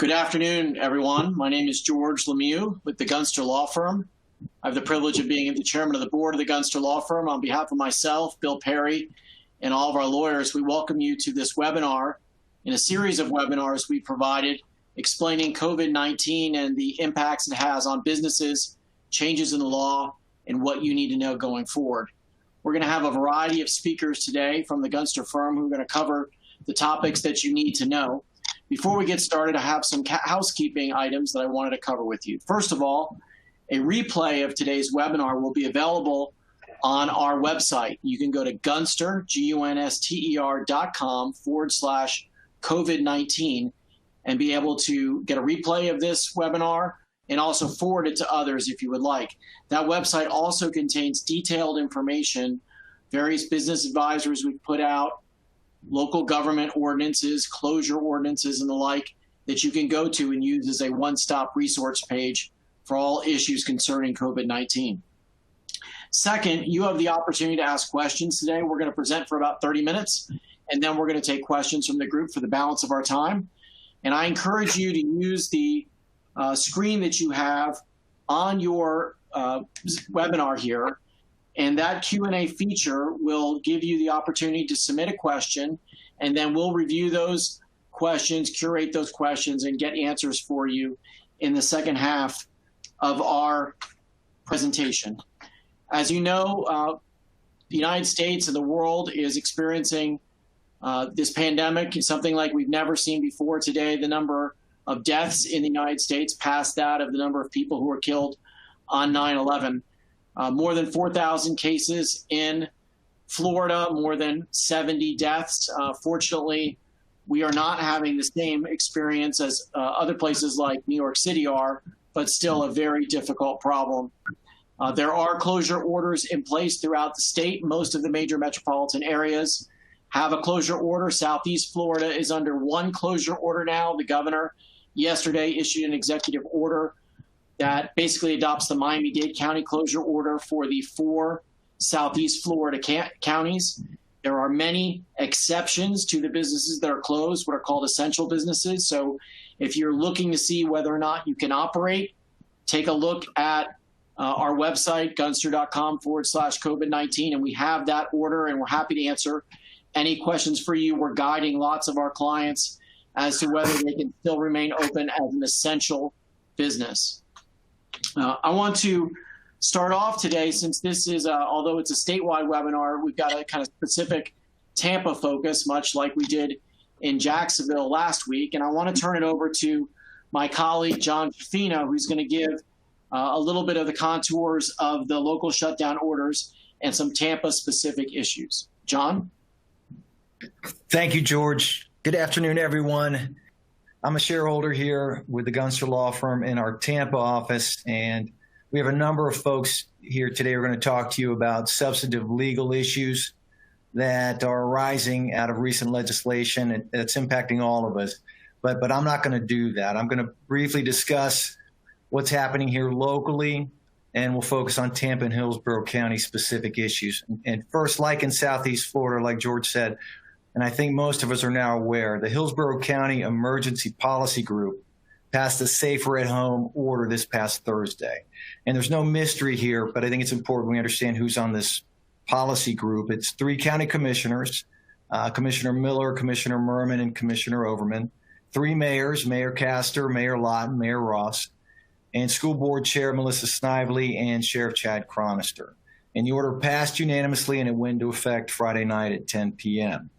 Good afternoon, everyone. My name is George Lemieux with the Gunster Law Firm. I have the privilege of being the chairman of the board of the Gunster Law Firm. On behalf of myself, Bill Perry, and all of our lawyers, we welcome you to this webinar in a series of webinars we provided explaining COVID-19 and the impacts it has on businesses, changes in the law, and what you need to know going forward. We're going to have a variety of speakers today from the Gunster firm who are going to cover the topics that you need to know. Before we get started, I have some housekeeping items that I wanted to cover with you. First of all, a replay of today's webinar will be available on our website. You can go to Gunster, gunster.com/COVID-19 and be able to get a replay of this webinar and also forward it to others if you would like. That website also contains detailed information, various business advisories we've put out, local government ordinances, closure ordinances, and the like that you can go to and use as a one-stop resource page for all issues concerning COVID-19. Second, you have the opportunity to ask questions today. We're going to present for about 30 minutes, and then we're going to take questions from the group for the balance of our time. And I encourage you to use the screen that you have on your webinar here. And that Q&A feature will give you the opportunity to submit a question, and then we'll review those questions, curate those questions, and get answers for you in the second half of our presentation. As you know, the United States and the world is experiencing this pandemic, something like we've never seen before. Today, the number of deaths in the United States passed that of the number of people who were killed on 9/11. More than 4,000 cases in Florida, more than 70 deaths. Fortunately, we are not having the same experience as other places like New York City are, but still a very difficult problem. There are closure orders in place throughout the state. Most of the major metropolitan areas have a closure order. Southeast Florida is under one closure order now. The governor yesterday issued an executive order that basically adopts the Miami-Dade County closure order for the 4 Southeast Florida counties. There are many exceptions to the businesses that are closed, what are called essential businesses. So if you're looking to see whether or not you can operate, take a look at our website, gunster.com/COVID-19, and we have that order, and we're happy to answer any questions for you. We're guiding lots of our clients as to whether they can still remain open as an essential business. I want to start off today, since this is, although it's a statewide webinar, we've got a kind of specific Tampa focus, much like we did in Jacksonville last week. And I want to turn it over to my colleague, John Fafino, who's going to give a little bit of the contours of the local shutdown orders and some Tampa-specific issues. John? Thank you, George. Good afternoon, everyone. I'm a shareholder here with the Gunster Law Firm in our Tampa office, and we have a number of folks here today who are going to talk to you about substantive legal issues that are arising out of recent legislation that's impacting all of us. But I'm not going to do that. I'm going to briefly discuss what's happening here locally, and we'll focus on Tampa and Hillsborough County specific issues. And first, like in Southeast Florida, like George said, and I think most of us are now aware, the Hillsborough County Emergency Policy Group passed a Safer at Home order this past Thursday. And there's no mystery here, but I think it's important we understand who's on this policy group. It's 3 county commissioners, Commissioner Miller, Commissioner Merman, and Commissioner Overman, 3 mayors, Mayor Castor, Mayor Lott, and Mayor Ross, and School Board Chair Melissa Snively and Sheriff Chad Chronister. And the order passed unanimously, and it went into effect Friday night at 10 p.m.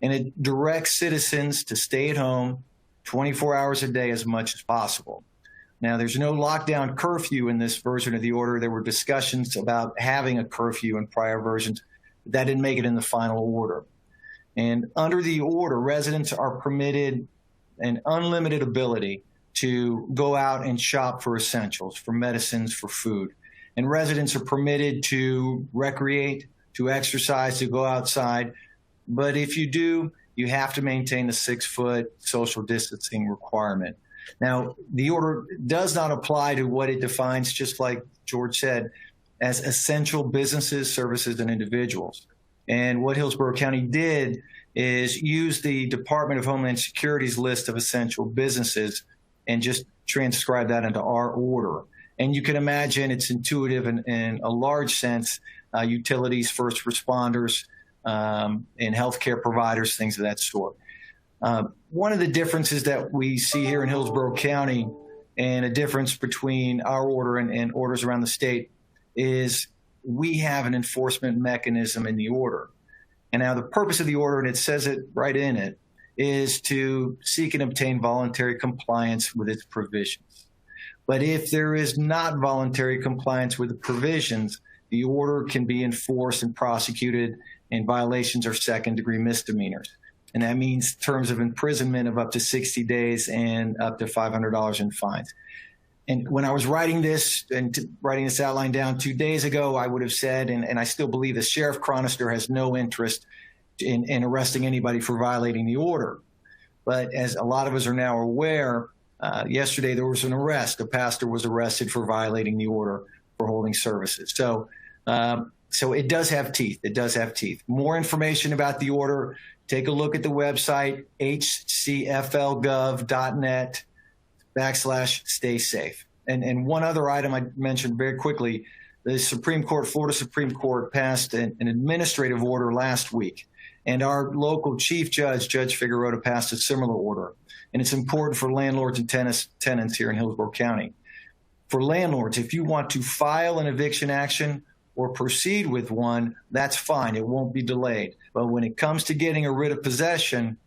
And it directs citizens to stay at home 24 hours a day as much as possible. Now, there's no lockdown curfew in this version of the order. There were discussions about having a curfew in prior versions. But that didn't make it in the final order. And under the order, residents are permitted an unlimited ability to go out and shop for essentials, for medicines, for food. And residents are permitted to recreate, to exercise, to go outside. But if you do, you have to maintain the 6-foot social distancing requirement. Now, the order does not apply to what it defines, just like George said, as essential businesses, services, and individuals. And what Hillsborough County did is use the Department of Homeland Security's list of essential businesses and just transcribe that into our order. And you can imagine it's intuitive in a large sense, utilities, first responders, and healthcare providers, things of that sort. One of the differences that we see here in Hillsborough County, and a difference between our order and orders around the state, is we have an enforcement mechanism in the order. And now the purpose of the order, and it says it right in it, is to seek and obtain voluntary compliance with its provisions. But if there is not voluntary compliance with the provisions, the order can be enforced and prosecuted, and violations are second-degree misdemeanors. And that means terms of imprisonment of up to 60 days and up to $500 in fines. And when I was writing this outline down 2 days ago, I would have said, and I still believe, the Sheriff Chronister has no interest in arresting anybody for violating the order. But as a lot of us are now aware, yesterday there was an arrest. A pastor was arrested for violating the order for holding services. So it does have teeth. It does have teeth. More information about the order, take a look at the website, hcflgov.net/stay safe. And one other item I mentioned very quickly, the Florida Supreme Court passed an administrative order last week. And our local chief judge, Judge Figueroa, passed a similar order. And it's important for landlords and tenants here in Hillsborough County. For landlords, if you want to file an eviction action or proceed with one, that's fine. It won't be delayed. But when it comes to getting a writ of possession,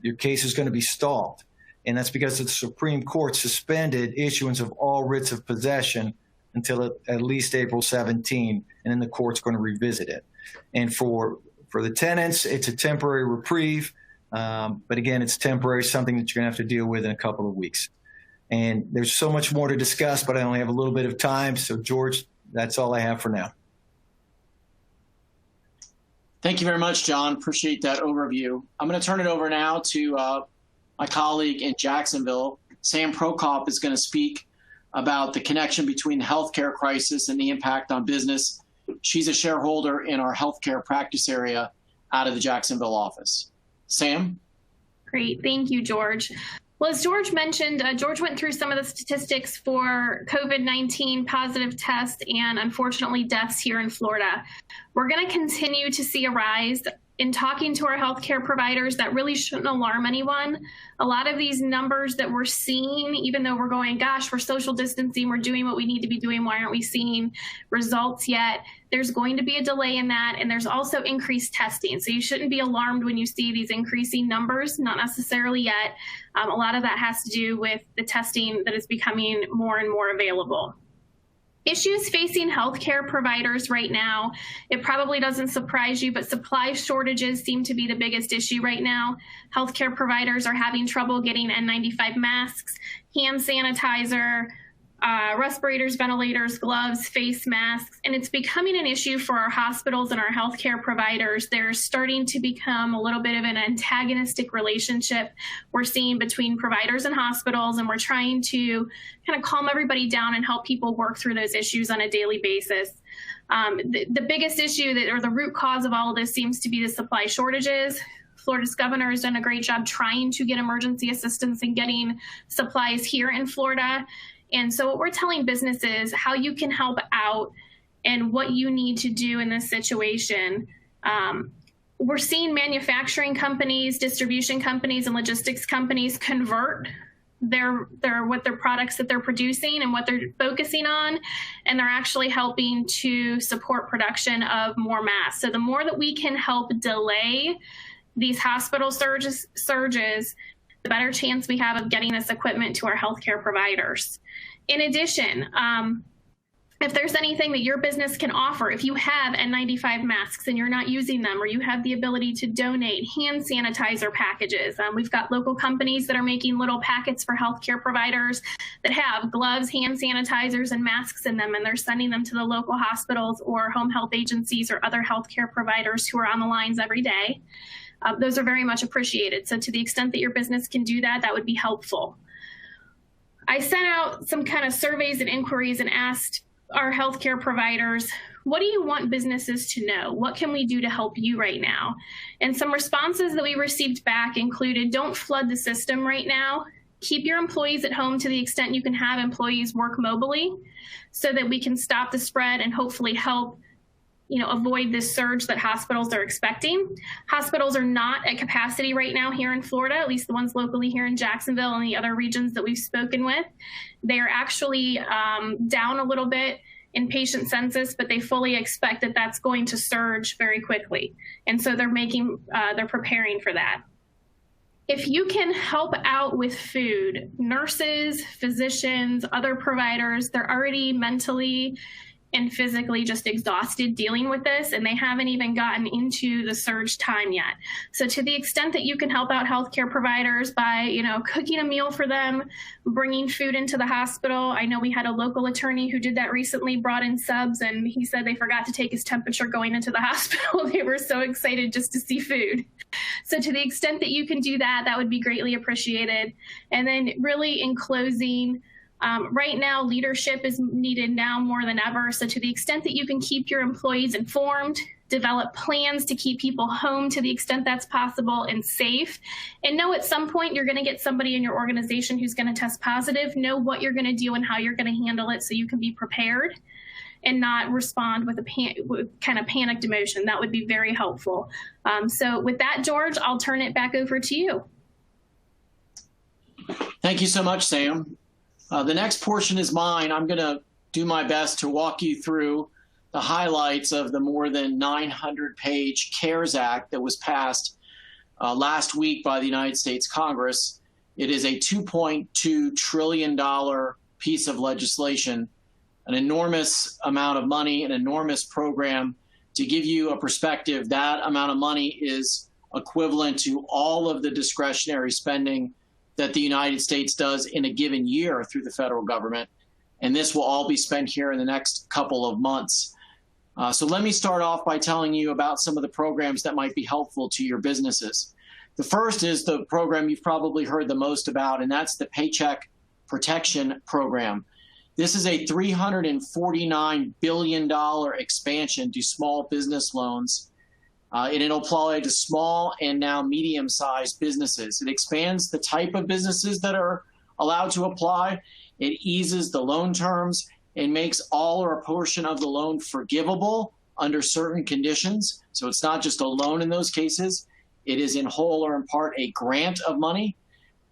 your case is going to be stalled. And that's because the Supreme Court suspended issuance of all writs of possession until at least April 17, and then the court's going to revisit it. And for the tenants, it's a temporary reprieve. But again, it's temporary, something that you're going to have to deal with in a couple of weeks. And there's so much more to discuss, but I only have a little bit of time. So, George, that's all I have for now. Thank you very much, John. Appreciate that overview. I'm going to turn it over now to my colleague in Jacksonville. Sam Prokop is going to speak about the connection between the healthcare crisis and the impact on business. She's a shareholder in our healthcare practice area out of the Jacksonville office. Sam? Great. Thank you, George. Well, as George mentioned, George went through some of the statistics for COVID-19 positive tests and, unfortunately, deaths here in Florida. We're going to continue to see a rise. In talking to our healthcare providers, that really shouldn't alarm anyone. A lot of these numbers that we're seeing, even though we're going, gosh, we're social distancing, we're doing what we need to be doing, why aren't we seeing results yet? There's going to be a delay in that, and there's also increased testing. So you shouldn't be alarmed when you see these increasing numbers, not necessarily yet. A lot of that has to do with the testing that is becoming more and more available. Issues facing healthcare providers right now, it probably doesn't surprise you, but supply shortages seem to be the biggest issue right now. Healthcare providers are having trouble getting N95 masks, hand sanitizer, respirators, ventilators, gloves, face masks, and it's becoming an issue for our hospitals and our healthcare providers. There's starting to become a little bit of an antagonistic relationship we're seeing between providers and hospitals, and we're trying to kind of calm everybody down and help people work through those issues on a daily basis. The biggest issue or the root cause of all of this seems to be the supply shortages. Florida's governor has done a great job trying to get emergency assistance and getting supplies here in Florida. And so what we're telling businesses, how you can help out and what you need to do in this situation. We're seeing manufacturing companies, distribution companies, and logistics companies convert their products that they're producing and what they're focusing on, and they're actually helping to support production of more masks. So the more that we can help delay these hospital surges, the better chance we have of getting this equipment to our healthcare providers. In addition, if there's anything that your business can offer, if you have N95 masks and you're not using them, or you have the ability to donate hand sanitizer packages, we've got local companies that are making little packets for healthcare providers that have gloves, hand sanitizers, and masks in them, and they're sending them to the local hospitals or home health agencies or other healthcare providers who are on the lines every day. Those are very much appreciated. So to the extent that your business can do that, that would be helpful. I sent out some kind of surveys and inquiries and asked our healthcare providers, what do you want businesses to know? What can we do to help you right now? And some responses that we received back included, don't flood the system right now. keep your employees at home to the extent you can have employees work mobily so that we can stop the spread and hopefully help avoid this surge that hospitals are expecting. Hospitals are not at capacity right now here in Florida, at least the ones locally here in Jacksonville and the other regions that we've spoken with. They are actually down a little bit in patient census, but they fully expect that that's going to surge very quickly. And so they're preparing for that. If you can help out with food, nurses, physicians, other providers, they're already mentally and physically just exhausted dealing with this, and they haven't even gotten into the surge time yet. So to the extent that you can help out healthcare providers by, cooking a meal for them, bringing food into the hospital. I know we had a local attorney who did that recently, brought in subs, and he said they forgot to take his temperature going into the hospital. They were so excited just to see food. So to the extent that you can do that, that would be greatly appreciated. And then really in closing, right now, leadership is needed now more than ever. So to the extent that you can keep your employees informed, develop plans to keep people home to the extent that's possible and safe, and know at some point you're going to get somebody in your organization who's going to test positive, know what you're going to do and how you're going to handle it so you can be prepared and not respond with kind of panicked emotion. That would be very helpful. So with that, George, I'll turn it back over to you. Thank you so much, Sam. The next portion is mine. I'm going to do my best to walk you through the highlights of the more than 900-page CARES Act that was passed last week by the United States Congress. It is a $2.2 trillion piece of legislation, an enormous amount of money, an enormous program. To give you a perspective, that amount of money is equivalent to all of the discretionary spending that the United States does in a given year through the federal government. And this will all be spent here in the next couple of months. So let me start off by telling you about some of the programs that might be helpful to your businesses. The first is the program you've probably heard the most about, and that's the Paycheck Protection Program. This is a $349 billion expansion to small business loans. And it'll apply to small and now medium-sized businesses. It expands the type of businesses that are allowed to apply. It eases the loan terms and makes all or a portion of the loan forgivable under certain conditions. So it's not just a loan in those cases. It is in whole or in part a grant of money.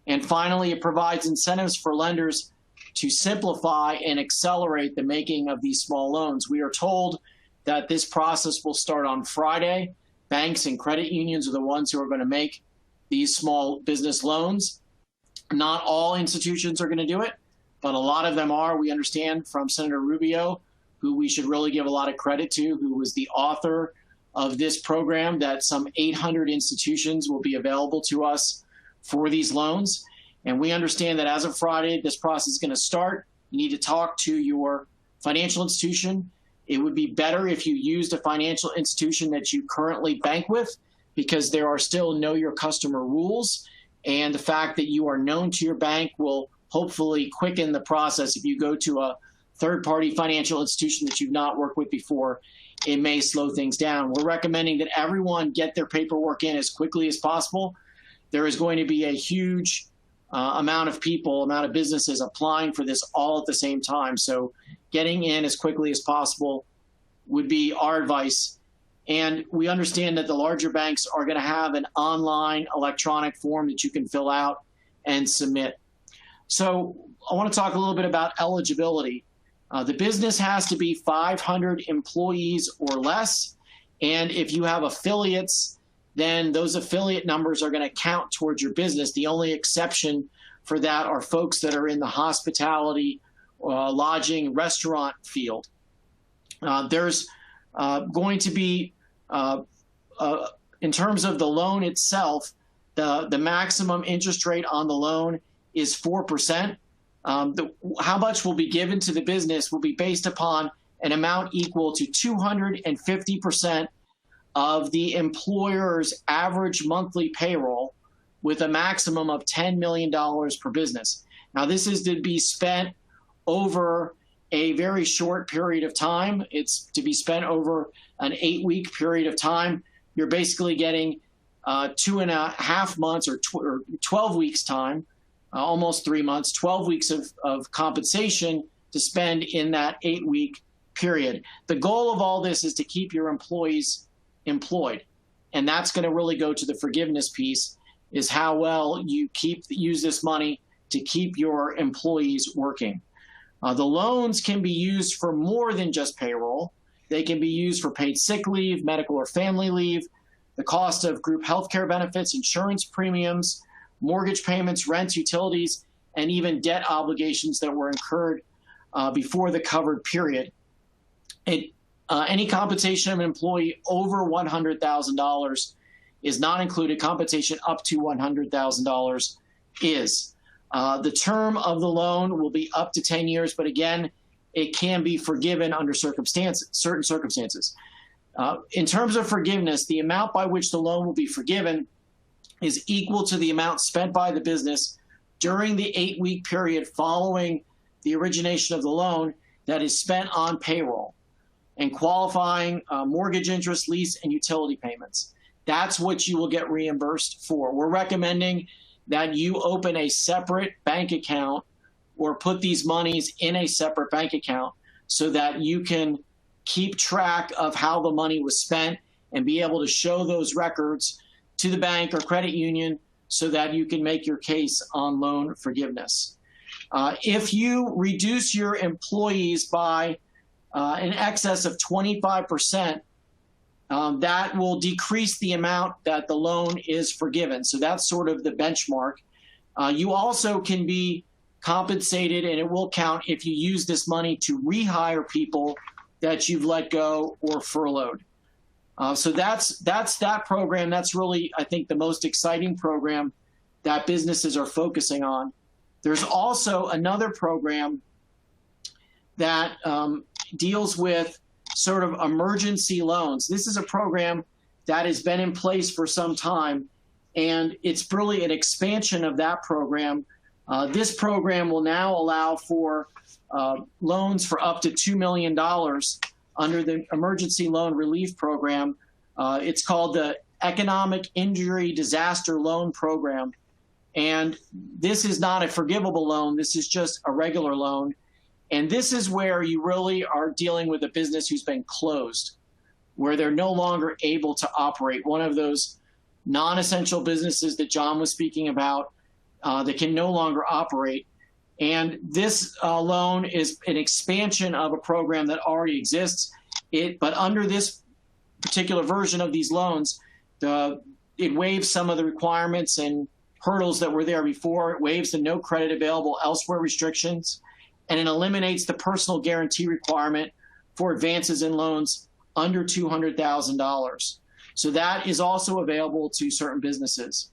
And finally, it provides incentives for lenders to simplify and accelerate the making of these small loans. We are told that this process will start on Friday. Banks and credit unions are the ones who are going to make these small business loans. Not all institutions are going to do it, but a lot of them are. We understand from Senator Rubio, who we should really give a lot of credit to, who was the author of this program, that some 800 institutions will be available to us for these loans. And we understand that as of Friday, this process is going to start. You need to talk to your financial institution. It would be better if you used a financial institution that you currently bank with, because there are still know your customer rules. And the fact that you are known to your bank will hopefully quicken the process. If you go to a third-party financial institution that you've not worked with before, it may slow things down. We're recommending that everyone get their paperwork in as quickly as possible. There is going to be a huge amount of businesses applying for this all at the same time. So getting in as quickly as possible would be our advice. And we understand that the larger banks are going to have an online electronic form that you can fill out and submit. So I want to talk a little bit about eligibility. The business has to be 500 employees or less. And if you have affiliates, then those affiliate numbers are going to count towards your business. The only exception for that are folks that are in the hospitality, lodging, restaurant field. There's going to be, in terms of the loan itself, the maximum interest rate on the loan is 4%. How much will be given to the business will be based upon an amount equal to 250% of the employer's average monthly payroll, with a maximum of $10 million per business. Now, this is to be spent over a very short period of time. It's to be spent over an 8-week period of time. You're basically getting 2.5 months or 12 weeks time almost 3 months, 12 weeks of compensation to spend in that 8-week period. The goal of all this is to keep your employees employed. And that's going to really go to the forgiveness piece, is how well you use this money to keep your employees working. The loans can be used for more than just payroll. They can be used for paid sick leave, medical or family leave, the cost of group health care benefits, insurance premiums, mortgage payments, rents, utilities, and even debt obligations that were incurred before the covered period. Any compensation of an employee over $100,000 is not included. Compensation up to $100,000 is. The term of the loan will be up to 10 years, but again, it can be forgiven under certain circumstances. In terms of forgiveness, the amount by which the loan will be forgiven is equal to the amount spent by the business during the 8-week period following the origination of the loan that is spent on payroll and qualifying mortgage interest, lease, and utility payments. That's what you will get reimbursed for. We're recommending that you open a separate bank account or put these monies in a separate bank account so that you can keep track of how the money was spent and be able to show those records to the bank or credit union so that you can make your case on loan forgiveness. If you reduce your employees by in excess of 25%, that will decrease the amount that the loan is forgiven. So that's sort of the benchmark. You also can be compensated, and it will count if you use this money to rehire people that you've let go or furloughed. So that's that program. That's really, I think, the most exciting program that businesses are focusing on. There's also another program that deals with sort of emergency loans. This is a program that has been in place for some time, and it's really an expansion of that program. This program will now allow for loans for up to $2 million under the Emergency Loan Relief Program. It's called the Economic Injury Disaster Loan Program. And this is not a forgivable loan. This is just a regular loan. And this is where you really are dealing with a business who's been closed, where they're no longer able to operate. One of those non-essential businesses that John was speaking about that can no longer operate. And this loan is an expansion of a program that already exists. But under this particular version of these loans, it waives some of the requirements and hurdles that were there before. It waives the no credit available elsewhere restrictions, and it eliminates the personal guarantee requirement for advances in loans under $200,000. So that is also available to certain businesses.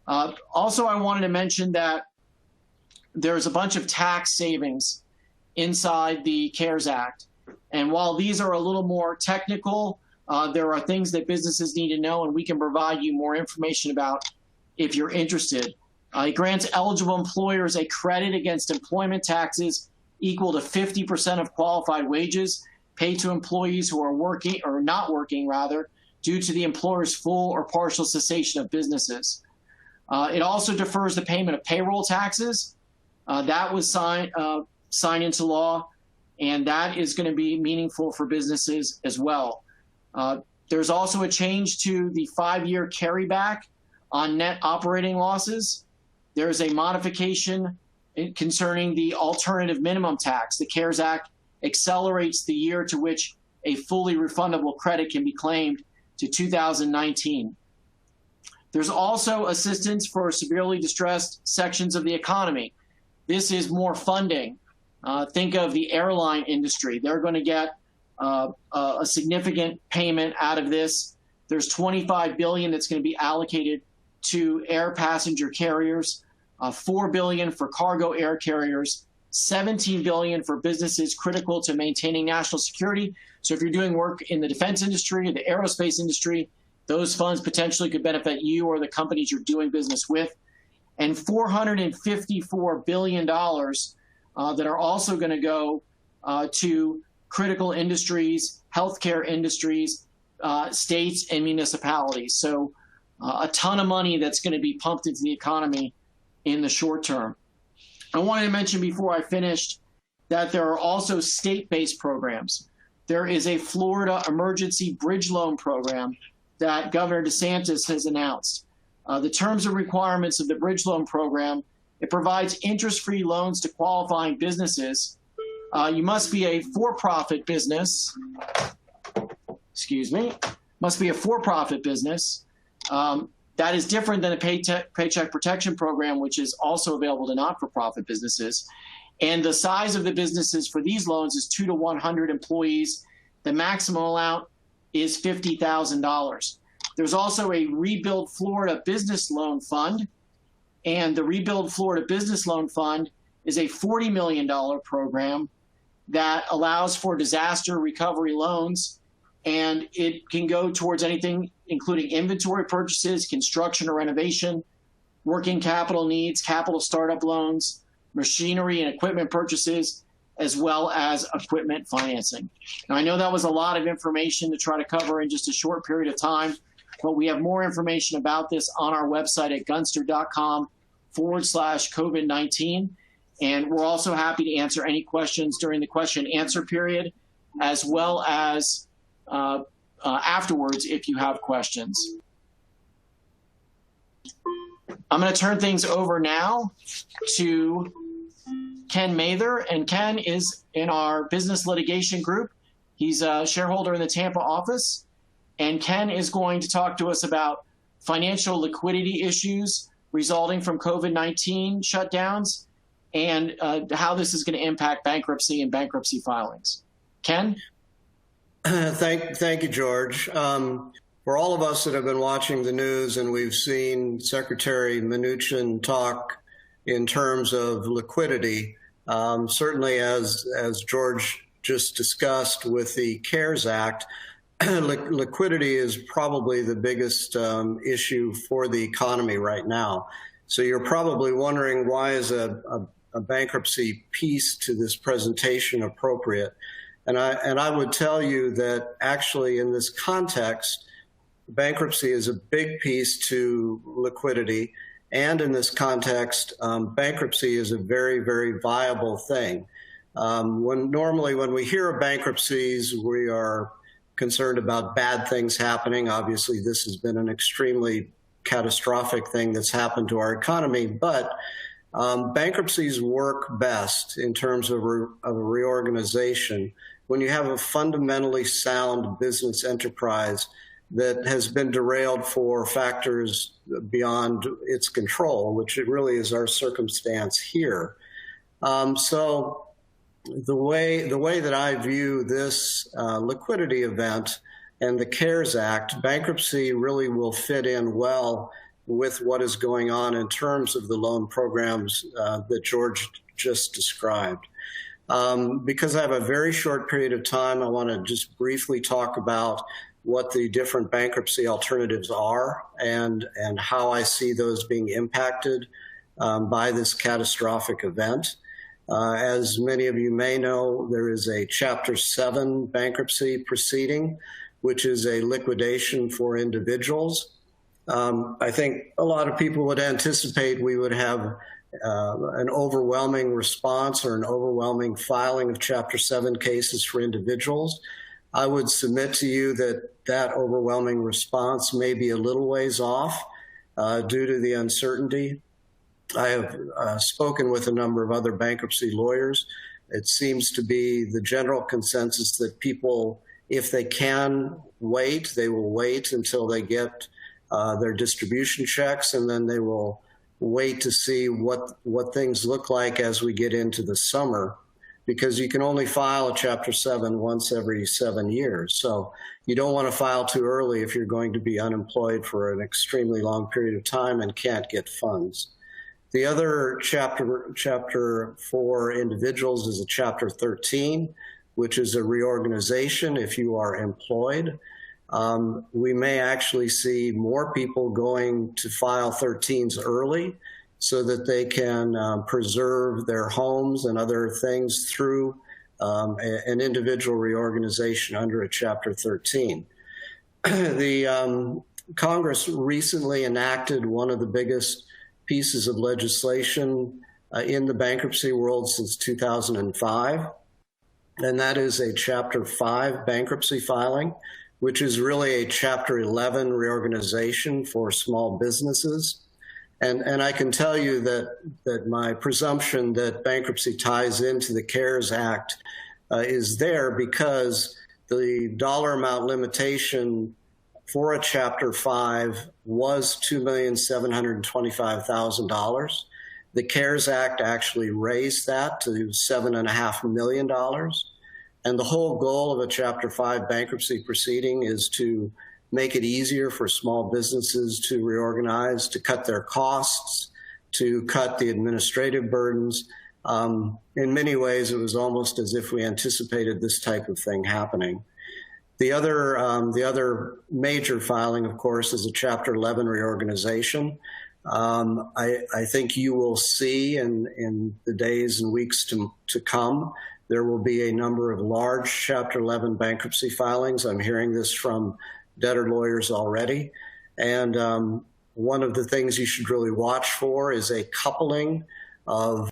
Also, I wanted to mention that there's a bunch of tax savings inside the CARES Act. And while these are a little more technical, there are things that businesses need to know, and we can provide you more information about if you're interested. It grants eligible employers a credit against employment taxes equal to 50% of qualified wages paid to employees who are working or not working, rather, due to the employer's full or partial cessation of businesses. It also defers the payment of payroll taxes. That was signed into law, and that is going to be meaningful for businesses as well. There's also a change to the 5-year carryback on net operating losses. There's a modification concerning the alternative minimum tax. The CARES Act accelerates the year to which a fully refundable credit can be claimed to 2019. There's also assistance for severely distressed sections of the economy. This is more funding. Think of the airline industry. They're going to get a significant payment out of this. There's $25 billion that's going to be allocated to air passenger carriers, $4 billion for cargo air carriers, $17 billion for businesses critical to maintaining national security. So if you're doing work in the defense industry or the aerospace industry, those funds potentially could benefit you or the companies you're doing business with. And $454 billion that are also going to go to critical industries, healthcare industries, states, and municipalities. So a ton of money that's going to be pumped into the economy in the short term. I wanted to mention before I finished that there are also state-based programs. There is a Florida emergency bridge loan program that Governor DeSantis has announced. The terms and requirements of the bridge loan program, it provides interest-free loans to qualifying businesses. You must be a for-profit business. Must be a for-profit business. That is different than a Paycheck Protection Program, which is also available to not-for-profit businesses. And the size of the businesses for these loans is 2 to 100 employees. The maximum amount is $50,000. There's also a Rebuild Florida Business Loan Fund. And the Rebuild Florida Business Loan Fund is a $40 million program that allows for disaster recovery loans. And it can go towards anything, including inventory purchases, construction or renovation, working capital needs, capital startup loans, machinery and equipment purchases, as well as equipment financing. Now, I know that was a lot of information to try to cover in just a short period of time, but we have more information about this on our website at gunster.com/COVID-19. And we're also happy to answer any questions during the question and answer period, as well as afterwards if you have questions. I'm going to turn things over now to Ken Mather, and Ken is in our business litigation group. He's a shareholder in the Tampa office, and Ken is going to talk to us about financial liquidity issues resulting from COVID-19 shutdowns and how this is going to impact bankruptcy and bankruptcy filings. Ken? Thank you, George. For all of us that have been watching the news and we've seen Secretary Mnuchin talk in terms of liquidity, certainly as George just discussed with the CARES Act, liquidity is probably the biggest issue for the economy right now. So you're probably wondering, why is a bankruptcy piece to this presentation appropriate? And I would tell you that actually in this context, bankruptcy is a big piece to liquidity. And in this context, bankruptcy is a very, very viable thing. Normally when we hear of bankruptcies, we are concerned about bad things happening. Obviously, this has been an extremely catastrophic thing that's happened to our economy, but bankruptcies work best in terms of a reorganization when you have a fundamentally sound business enterprise that has been derailed for factors beyond its control, which it really is our circumstance here. So the way that I view this liquidity event and the CARES Act, bankruptcy really will fit in well with what is going on in terms of the loan programs that George just described. Because I have a very short period of time, I want to just briefly talk about what the different bankruptcy alternatives are and how I see those being impacted by this catastrophic event. As many of you may know, there is a Chapter 7 bankruptcy proceeding, which is a liquidation for individuals. I think a lot of people would anticipate we would have an overwhelming response or an overwhelming filing of Chapter 7 cases for individuals. I would submit to you that overwhelming response may be a little ways off due to the uncertainty. I have spoken with a number of other bankruptcy lawyers. It seems to be the general consensus that people, if they can wait, they will wait until they get their distribution checks, and then they will wait to see what things look like as we get into the summer, because you can only file a Chapter 7 once every 7 years. So you don't want to file too early if you're going to be unemployed for an extremely long period of time and can't get funds. The other chapter for individuals is a Chapter 13, which is a reorganization if you are employed. We may actually see more people going to file 13s early so that they can preserve their homes and other things through an individual reorganization under a Chapter 13. The Congress recently enacted one of the biggest pieces of legislation in the bankruptcy world since 2005. And that is a Chapter 5 bankruptcy filing, which is really a Chapter 11 reorganization for small businesses. And I can tell you that my presumption that bankruptcy ties into the CARES Act is there because the dollar amount limitation for a Chapter 5 was $2,725,000. The CARES Act actually raised that to $7.5 million. And the whole goal of a Chapter 5 bankruptcy proceeding is to make it easier for small businesses to reorganize, to cut their costs, to cut the administrative burdens. In many ways, it was almost as if we anticipated this type of thing happening. The other major filing, of course, is a Chapter 11 reorganization. I think you will see in the days and weeks to come, there will be a number of large Chapter 11 bankruptcy filings. I'm hearing this from debtor lawyers already. And one of the things you should really watch for is a coupling of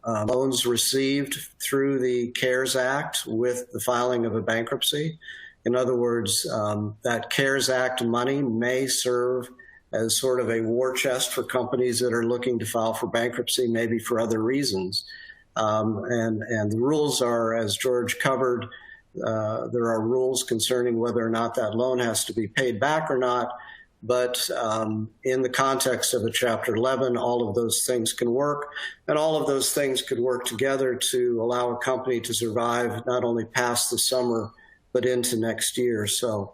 loans received through the CARES Act with the filing of a bankruptcy. In other words, that CARES Act money may serve as sort of a war chest for companies that are looking to file for bankruptcy, maybe for other reasons. And the rules are, as George covered, there are rules concerning whether or not that loan has to be paid back or not. But in the context of a Chapter 11, all of those things can work. And all of those things could work together to allow a company to survive not only past the summer, but into next year. So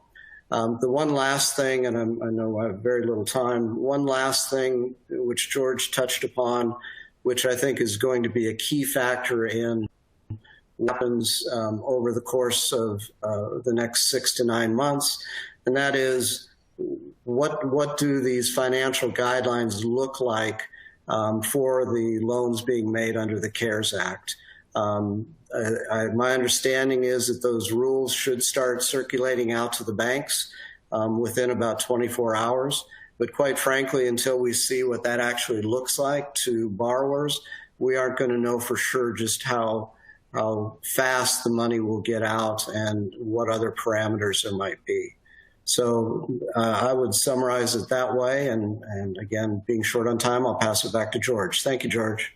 the one last thing, and I know I have very little time, one last thing which George touched upon, which I think is going to be a key factor in what happens over the course of the next 6 to 9 months, and that is what do these financial guidelines look like for the loans being made under the CARES Act? My understanding is that those rules should start circulating out to the banks within about 24 hours. But quite frankly, until we see what that actually looks like to borrowers, we aren't going to know for sure just how fast the money will get out and what other parameters there might be. So I would summarize it that way. And again, being short on time, I'll pass it back to George. Thank you, George.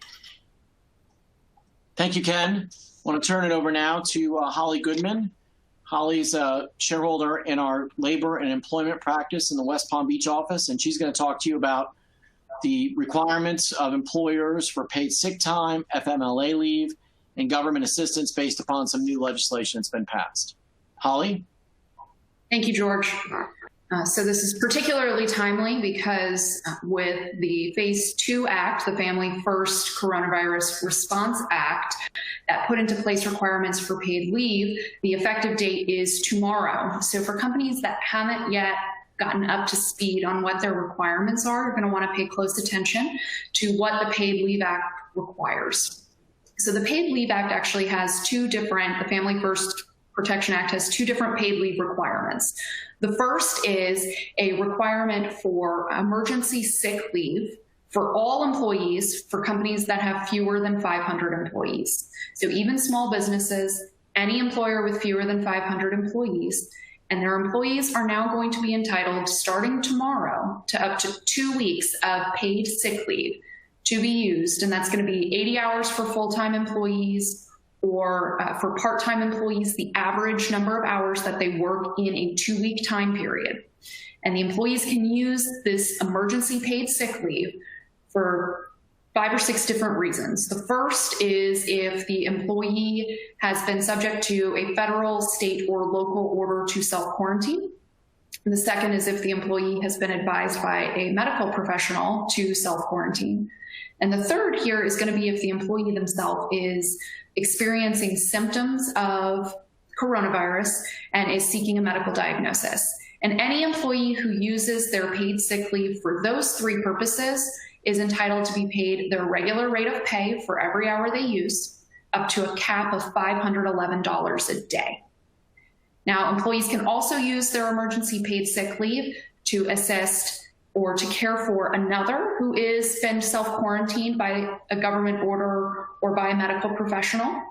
Thank you, Ken. I want to turn it over now to Holly Goodman. Holly's a shareholder in our labor and employment practice in the West Palm Beach office, and she's going to talk to you about the requirements of employers for paid sick time, FMLA leave, and government assistance based upon some new legislation that's been passed. Holly? Thank you, George. So this is particularly timely because with the Phase 2 Act, the Family First Coronavirus Response Act, that put into place requirements for paid leave, the effective date is tomorrow. So for companies that haven't yet gotten up to speed on what their requirements are, you're going to want to pay close attention to what the Paid Leave Act requires. So the Paid Leave Act actually has the Family First Protection Act has two different paid leave requirements. The first is a requirement for emergency sick leave for all employees for companies that have fewer than 500 employees. So even small businesses, any employer with fewer than 500 employees, and their employees are now going to be entitled, starting tomorrow, to up to 2 weeks of paid sick leave to be used. And that's going to be 80 hours for full-time employees, or for part-time employees, the average number of hours that they work in a 2-week time period. And the employees can use this emergency paid sick leave for 5 or 6 different reasons. The first is if the employee has been subject to a federal, state, or local order to self-quarantine. And the second is if the employee has been advised by a medical professional to self-quarantine. And the third here is going to be if the employee themselves is experiencing symptoms of coronavirus and is seeking a medical diagnosis. And any employee who uses their paid sick leave for those 3 purposes is entitled to be paid their regular rate of pay for every hour they use, up to a cap of $511 a day. Now, employees can also use their emergency paid sick leave to assist or to care for another who is been self-quarantined by a government order or by a medical professional,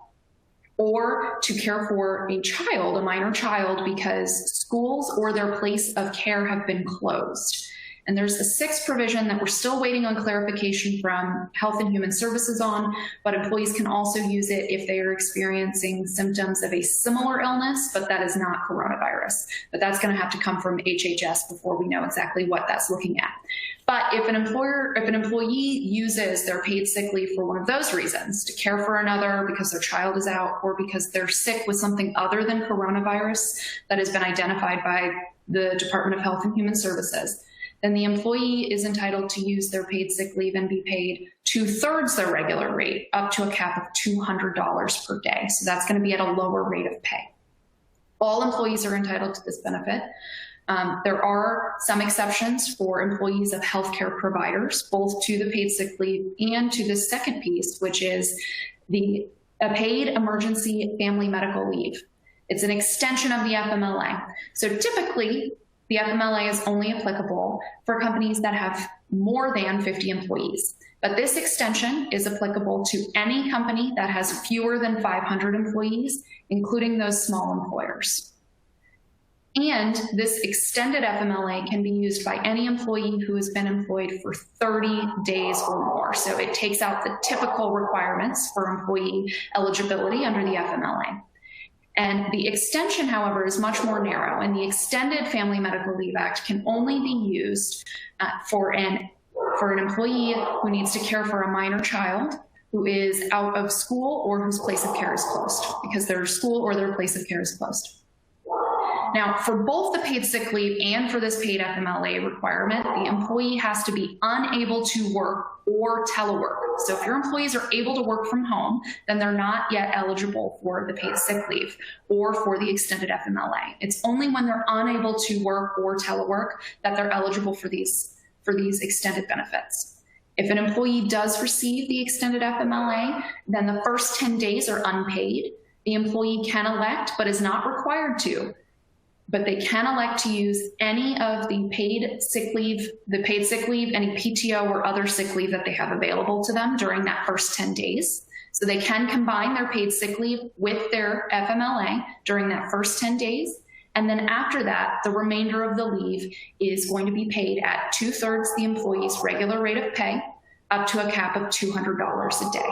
or to care for a child, a minor child, because schools or their place of care have been closed. And there's the sixth provision that we're still waiting on clarification from Health and Human Services on, but employees can also use it if they are experiencing symptoms of a similar illness, but that is not coronavirus. But that's going to have to come from HHS before we know exactly what that's looking at. But if an employee uses their paid sick leave for one of those reasons, to care for another because their child is out, or because they're sick with something other than coronavirus that has been identified by the Department of Health and Human Services, then the employee is entitled to use their paid sick leave and be paid 2/3 their regular rate, up to a cap of $200 per day. So that's going to be at a lower rate of pay. All employees are entitled to this benefit. There are some exceptions for employees of healthcare providers, both to the paid sick leave and to the second piece, which is a paid emergency family medical leave. It's an extension of the FMLA. So typically, the FMLA is only applicable for companies that have more than 50 employees. But this extension is applicable to any company that has fewer than 500 employees, including those small employers. And this extended FMLA can be used by any employee who has been employed for 30 days or more. So it takes out the typical requirements for employee eligibility under the FMLA. And the extension, however, is much more narrow, and the Extended Family Medical Leave Act can only be used for an employee who needs to care for a minor child who is out of school or whose place of care is closed, because their school or their place of care is closed. Now, for both the paid sick leave and for this paid FMLA requirement, the employee has to be unable to work or telework. So if your employees are able to work from home, then they're not yet eligible for the paid sick leave or for the extended FMLA. It's only when they're unable to work or telework that they're eligible for these extended benefits. If an employee does receive the extended FMLA, then the first 10 days are unpaid. The employee can elect, but is not required to, but they can elect to use any of the paid sick leave, any PTO or other sick leave that they have available to them during that first 10 days. So they can combine their paid sick leave with their FMLA during that first 10 days. And then after that, the remainder of the leave is going to be paid at 2/3 the employee's regular rate of pay, up to a cap of $200 a day.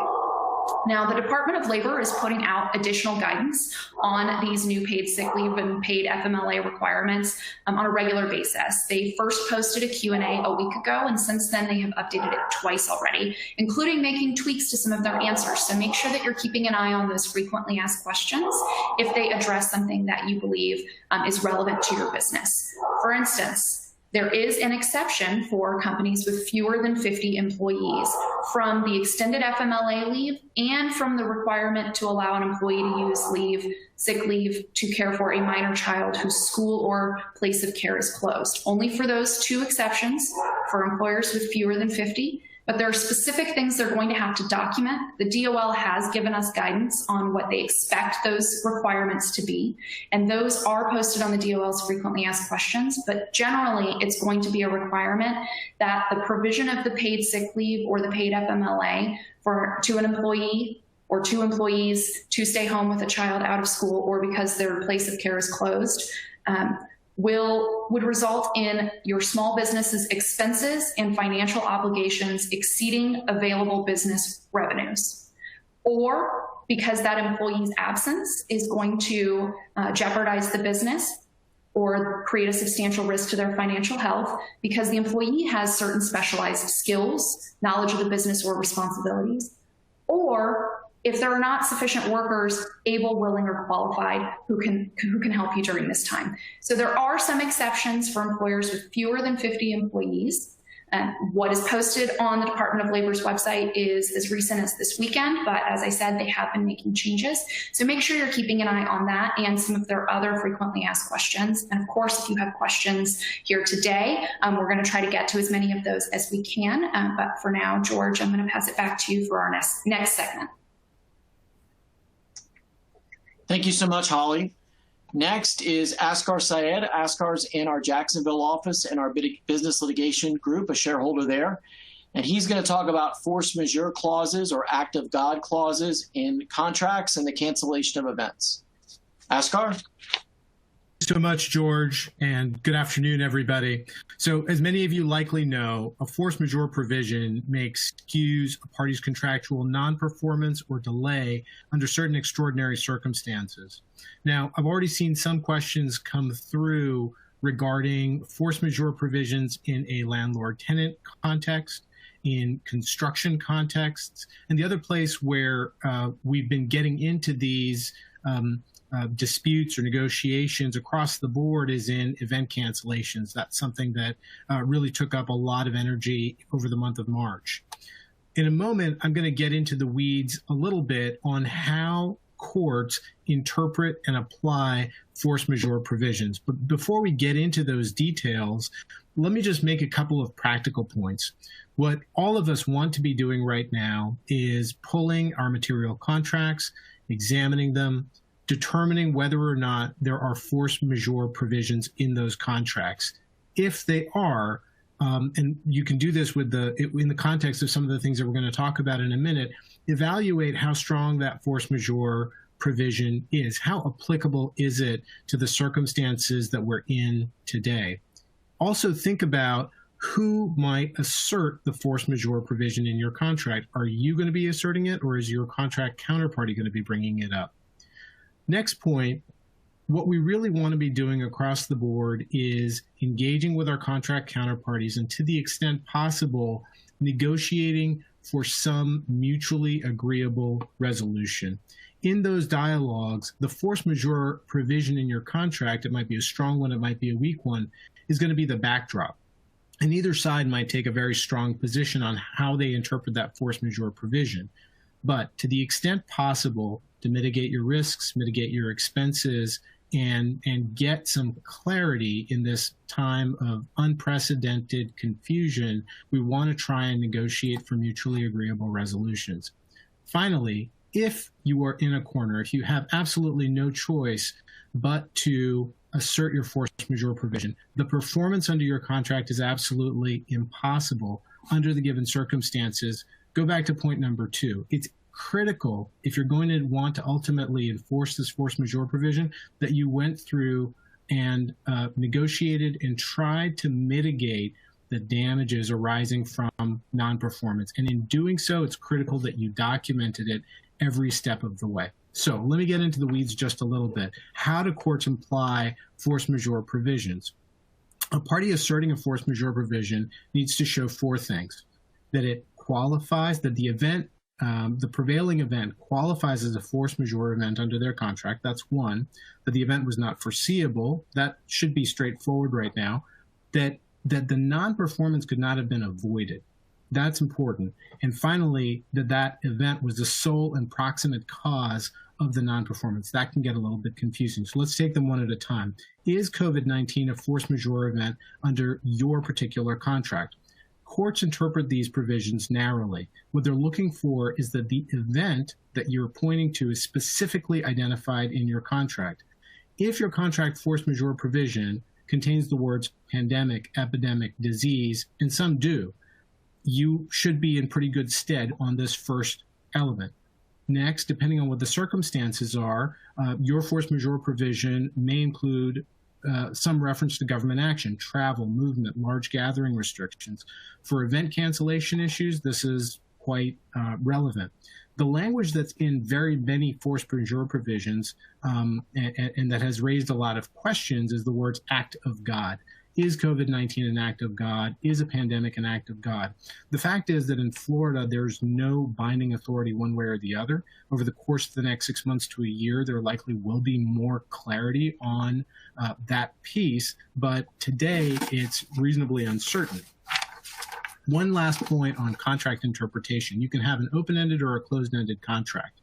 Now, the Department of Labor is putting out additional guidance on these new paid sick leave and paid FMLA requirements on a regular basis. They first posted a Q&A a week ago, and since then they have updated it twice already, including making tweaks to some of their answers. So make sure that you're keeping an eye on those frequently asked questions if they address something that you believe is relevant to your business. For instance, there is an exception for companies with fewer than 50 employees from the extended FMLA leave and from the requirement to allow an employee to use sick leave to care for a minor child whose school or place of care is closed. Only for those two exceptions for employers with fewer than 50. But there are specific things they're going to have to document. The DOL has given us guidance on what they expect those requirements to be, and those are posted on the DOL's frequently asked questions. But generally, it's going to be a requirement that the provision of the paid sick leave or the paid FMLA to an employee or two employees to stay home with a child out of school or because their place of care is closed would result in your small business's expenses and financial obligations exceeding available business revenues, or because that employee's absence is going to jeopardize the business or create a substantial risk to their financial health because the employee has certain specialized skills, knowledge of the business or responsibilities, or if there are not sufficient workers able, willing, or qualified who can help you during this time. So there are some exceptions for employers with fewer than 50 employees. What is posted on the Department of Labor's website is as recent as this weekend, but as I said, they have been making changes. So make sure you're keeping an eye on that and some of their other frequently asked questions. And of course, if you have questions here today, we're going to try to get to as many of those as we can. But for now, George, I'm going to pass it back to you for our next segment. Thank you so much, Holly. Next is Asghar Syed. Asghar's in our Jacksonville office in our business litigation group, a shareholder there. And he's going to talk about force majeure clauses or act of God clauses in contracts and the cancellation of events. Asghar? So much, George, and good afternoon, everybody. So as many of you likely know, a force majeure provision may excuse a party's contractual non-performance or delay under certain extraordinary circumstances. Now, I've already seen some questions come through regarding force majeure provisions in a landlord-tenant context, in construction contexts, and the other place where we've been getting into these disputes or negotiations across the board is in event cancellations. That's something that really took up a lot of energy over the month of March. In a moment, I'm going to get into the weeds a little bit on how courts interpret and apply force majeure provisions. But before we get into those details, let me just make a couple of practical points. What all of us want to be doing right now is pulling our material contracts, examining them, determining whether or not there are force majeure provisions in those contracts. If they are, and you can do this with in the context of some of the things that we're going to talk about in a minute, evaluate how strong that force majeure provision is. How applicable is it to the circumstances that we're in today? Also think about who might assert the force majeure provision in your contract. Are you going to be asserting it, or is your contract counterparty going to be bringing it up? Next point, what we really want to be doing across the board is engaging with our contract counterparties and, to the extent possible, negotiating for some mutually agreeable resolution. In those dialogues, the force majeure provision in your contract, it might be a strong one, it might be a weak one, is going to be the backdrop. And either side might take a very strong position on how they interpret that force majeure provision. But to the extent possible, to mitigate your risks, mitigate your expenses, and get some clarity in this time of unprecedented confusion, we want to try and negotiate for mutually agreeable resolutions. Finally, if you are in a corner, if you have absolutely no choice but to assert your force majeure provision, the performance under your contract is absolutely impossible under the given circumstances. Go back to point number 2. It's critical, if you're going to want to ultimately enforce this force majeure provision, that you went through and negotiated and tried to mitigate the damages arising from non-performance. And in doing so, it's critical that you documented it every step of the way. So let me get into the weeds just a little bit. How do courts apply force majeure provisions? A party asserting a force majeure provision needs to show 4 things: that it qualifies, that the event, the prevailing event qualifies as a force majeure event under their contract. That's 1. That the event was not foreseeable. That should be straightforward right now. That the non-performance could not have been avoided. That's important. And finally, that event was the sole and proximate cause of the non-performance. That can get a little bit confusing. So let's take them one at a time. Is COVID-19 a force majeure event under your particular contract? Courts interpret these provisions narrowly. What they're looking for is that the event that you're pointing to is specifically identified in your contract. If your contract force majeure provision contains the words pandemic, epidemic, disease, and some do, you should be in pretty good stead on this first element. Next, depending on what the circumstances are, your force majeure provision may include some reference to government action, travel, movement, large gathering restrictions. For event cancellation issues, this is quite relevant. The language that's in very many force majeure provisions and that has raised a lot of questions is the words act of God. Is COVID-19 an act of God? Is a pandemic an act of God? The fact is that in Florida, there's no binding authority one way or the other. Over the course of the next 6 months to a year, there likely will be more clarity on that piece, but today it's reasonably uncertain. One last point on contract interpretation. You can have an open-ended or a closed-ended contract.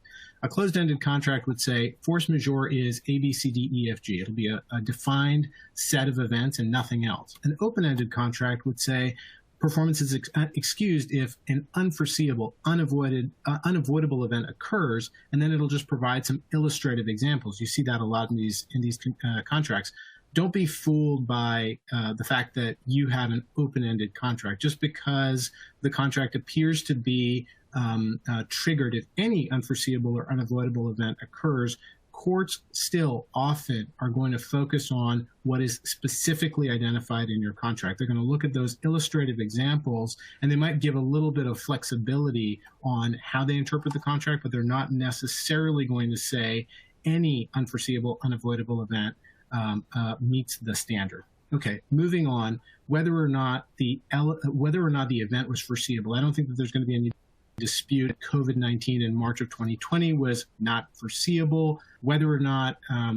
A closed-ended contract would say force majeure is A, B, C, D, E, F, G. It'll be a defined set of events and nothing else. An open-ended contract would say performance is excused if an unforeseeable, unavoidable event occurs, and then it'll just provide some illustrative examples. You see that a lot in these contracts. Don't be fooled by the fact that you have an open-ended contract. Just because the contract appears to be triggered if any unforeseeable or unavoidable event occurs, courts still often are going to focus on what is specifically identified in your contract. They're going to look at those illustrative examples, and they might give a little bit of flexibility on how they interpret the contract, but they're not necessarily going to say any unforeseeable, unavoidable event meets the standard. Okay, moving on. Whether or not the event was foreseeable, I don't think that there's going to be any dispute. COVID-19 in March of 2020 was not foreseeable. Whether or not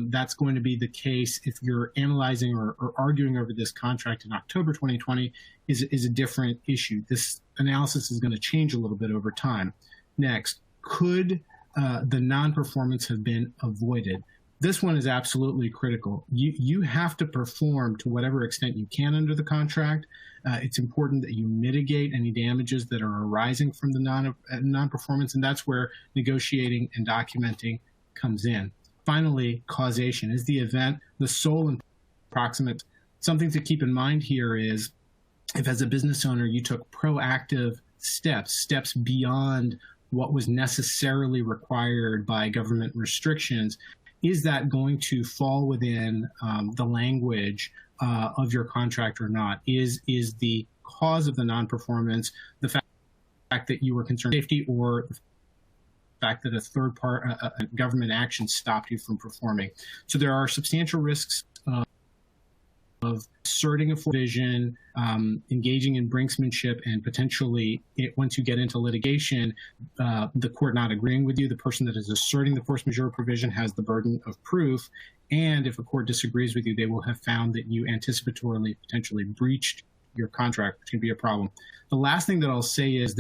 that's going to be the case if you're analyzing or arguing over this contract in October 2020 is a different issue. This analysis is going to change a little bit over time. Next, could the non-performance have been avoided? This one is absolutely critical. You have to perform to whatever extent you can under the contract. It's important that you mitigate any damages that are arising from the non-performance, and that's where negotiating and documenting comes in. Finally, causation. Is the event the sole and proximate? Something to keep in mind here is if as a business owner you took proactive steps beyond what was necessarily required by government restrictions, is that going to fall within the language of your contract or not? Is the cause of the non-performance the fact that you were concerned with safety, or the fact that a government action stopped you from performing? So there are substantial risks of asserting a provision, engaging in brinksmanship, and potentially, once you get into litigation, the court not agreeing with you. The person that is asserting the force majeure provision has the burden of proof. And if a court disagrees with you, they will have found that you anticipatorily potentially breached your contract, which can be a problem. The last thing that I'll say is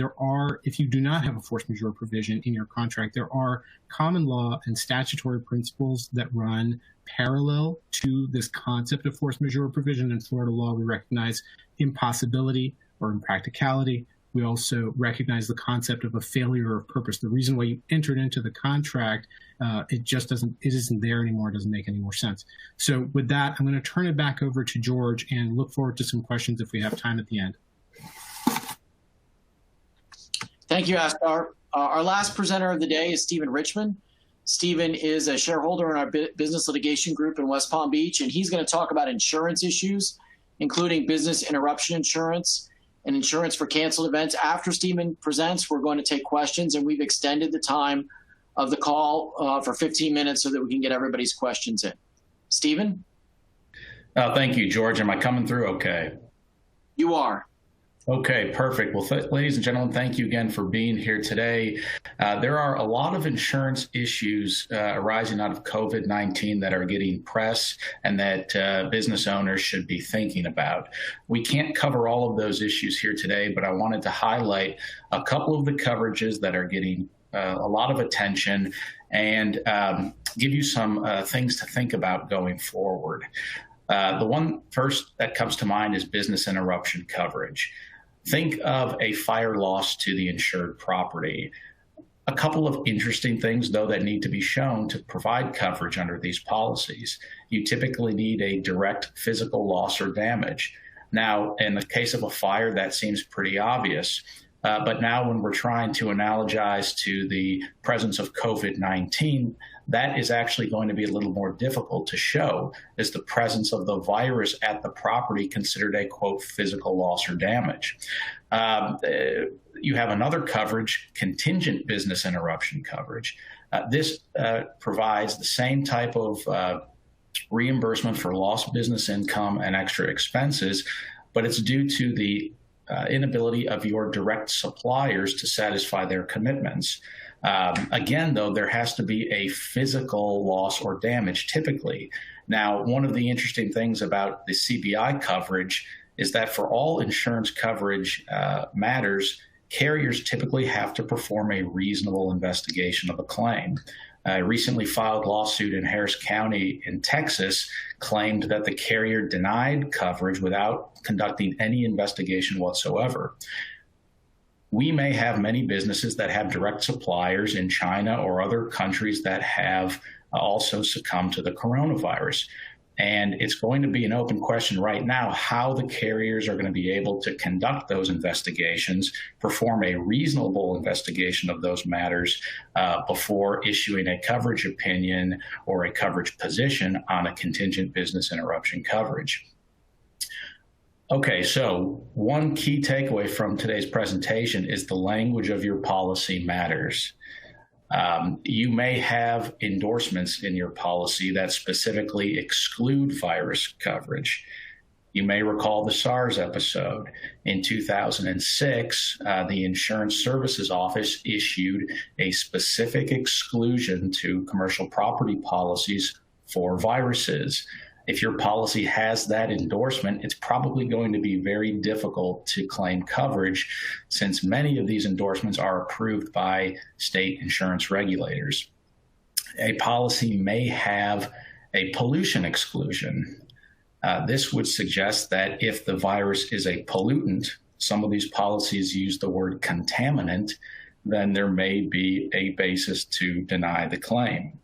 if you do not have a force majeure provision in your contract, there are common law and statutory principles that run parallel to this concept of force majeure provision. In Florida law, we recognize impossibility or impracticality. We also recognize the concept of a failure of purpose. The reason why you entered into the contract, it isn't there anymore. It doesn't make any more sense. So with that, I'm going to turn it back over to George and look forward to some questions if we have time at the end. Thank you, Askar. Our last presenter of the day is Stephen Richmond. Stephen is a shareholder in our business litigation group in West Palm Beach, and he's going to talk about insurance issues, including business interruption insurance and insurance for canceled events. After Stephen presents, we're going to take questions, and we've extended the time of the call for 15 minutes so that we can get everybody's questions in. Stephen? Thank you, George. Am I coming through okay? You are. Okay, perfect. Well, ladies and gentlemen, thank you again for being here today. There are a lot of insurance issues arising out of COVID-19 that are getting press and that business owners should be thinking about. We can't cover all of those issues here today, but I wanted to highlight a couple of the coverages that are getting a lot of attention and give you some things to think about going forward. The one first that comes to mind is business interruption coverage. Think of a fire loss to the insured property. A couple of interesting things, though, that need to be shown to provide coverage under these policies. You typically need a direct physical loss or damage. Now, in the case of a fire, that seems pretty obvious. But now when we're trying to analogize to the presence of COVID-19, that is actually going to be a little more difficult to show. Is the presence of the virus at the property considered a, quote, physical loss or damage? You have another coverage, contingent business interruption coverage. This provides the same type of reimbursement for lost business income and extra expenses, but it's due to the inability of your direct suppliers to satisfy their commitments. Again, though, there has to be a physical loss or damage typically. Now, one of the interesting things about the CBI coverage is that for all insurance coverage matters, carriers typically have to perform a reasonable investigation of a claim. A recently filed lawsuit in Harris County in Texas claimed that the carrier denied coverage without conducting any investigation whatsoever. We may have many businesses that have direct suppliers in China or other countries that have also succumbed to the coronavirus. And it's going to be an open question right now how the carriers are going to be able to conduct those investigations, perform a reasonable investigation of those matters before issuing a coverage opinion or a coverage position on a contingent business interruption coverage. Okay, so one key takeaway from today's presentation is the language of your policy matters. You may have endorsements in your policy that specifically exclude virus coverage. You may recall the SARS episode. In 2006, the Insurance Services Office issued a specific exclusion to commercial property policies for viruses. If your policy has that endorsement, it's probably going to be very difficult to claim coverage since many of these endorsements are approved by state insurance regulators. A policy may have a pollution exclusion. This would suggest that if the virus is a pollutant, some of these policies use the word contaminant, then there may be a basis to deny the claim.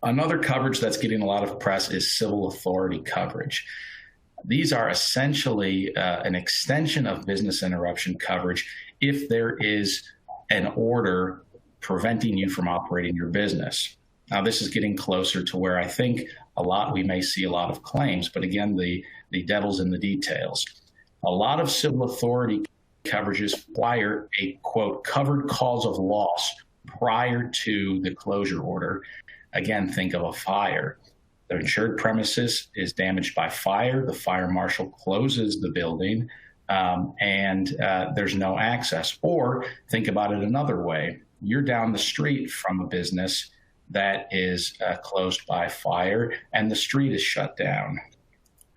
Another coverage that's getting a lot of press is civil authority coverage. These are essentially an extension of business interruption coverage if there is an order preventing you from operating your business. Now, this is getting closer to where I think we may see a lot of claims, but again, the devil's in the details. A lot of civil authority coverages require a, quote, covered cause of loss prior to the closure order. Again, think of a fire. The insured premises is damaged by fire. The fire marshal closes the building and there's no access. Or think about it another way. You're down the street from a business that is closed by fire and the street is shut down.